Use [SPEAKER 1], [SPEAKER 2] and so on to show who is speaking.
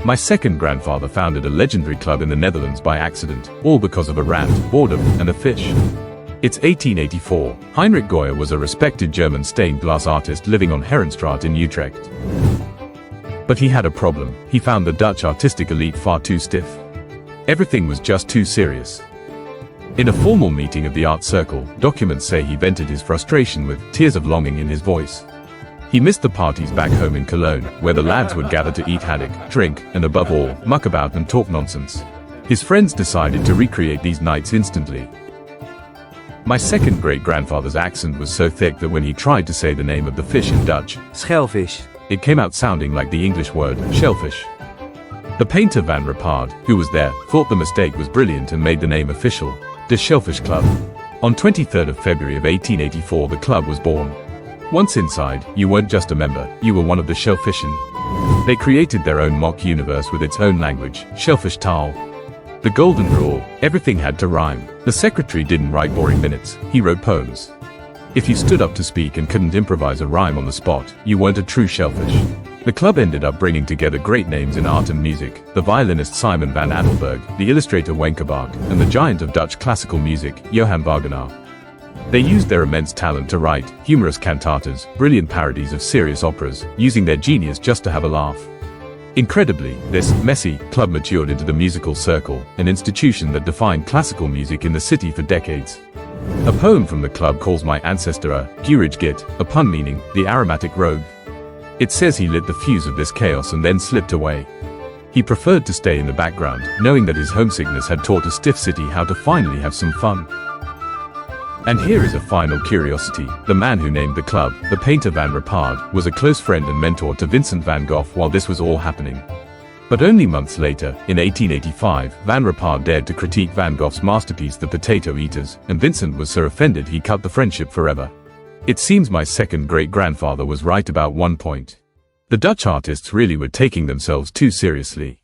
[SPEAKER 1] My second grandfather founded a legendary club in the Netherlands by accident, all because of a rat, boredom, and a fish. It's 1884. Heinrich Geuer was a respected German stained glass artist living on Herenstraat in Utrecht. But he had a problem. He found the Dutch artistic elite far too stiff. Everything was just too serious. In a formal meeting of the art circle, documents say he vented his frustration with tears of longing in his voice. He missed the parties back home in Cologne, where the lads would gather to eat haddock, drink, and above all, muck about and talk nonsense. His friends decided to recreate these nights instantly. My second great-grandfather's accent was so thick that when he tried to say the name of the fish in Dutch,
[SPEAKER 2] Schelvisch,
[SPEAKER 1] it came out sounding like the English word, shellfish. The painter Van Rappard, who was there, thought the mistake was brilliant and made the name official, the Shelfish Club. On 23rd of February of 1884 the club was born. Once inside, you weren't just a member, you were one of the Schelfischen. They created their own mock universe with its own language, Schelfish Taal. The golden rule, everything had to rhyme. The secretary didn't write boring minutes, he wrote poems. If you stood up to speak and couldn't improvise a rhyme on the spot, you weren't a true shellfish. The club ended up bringing together great names in art and music, the violinist Simon van Adelberg, the illustrator Wenckebach, and the giant of Dutch classical music, Johan Wagenaar. They used their immense talent to write humorous cantatas, brilliant parodies of serious operas, using their genius just to have a laugh. Incredibly, this messy club matured into the musical circle, an institution that defined classical music in the city for decades. A poem from the club calls my ancestor a Geurige git, a pun meaning the aromatic rogue. It says he lit the fuse of this chaos and then slipped away. He preferred to stay in the background, knowing that his homesickness had taught a stiff city how to finally have some fun. And here is a final curiosity. The man who named the club, the painter Van Rappard, was a close friend and mentor to Vincent van Gogh while this was all happening. But only months later, in 1885, Van Rappard dared to critique Van Gogh's masterpiece The Potato Eaters, and Vincent was so offended he cut the friendship forever. It seems my second great-grandfather was right about one point. The Dutch artists really were taking themselves too seriously.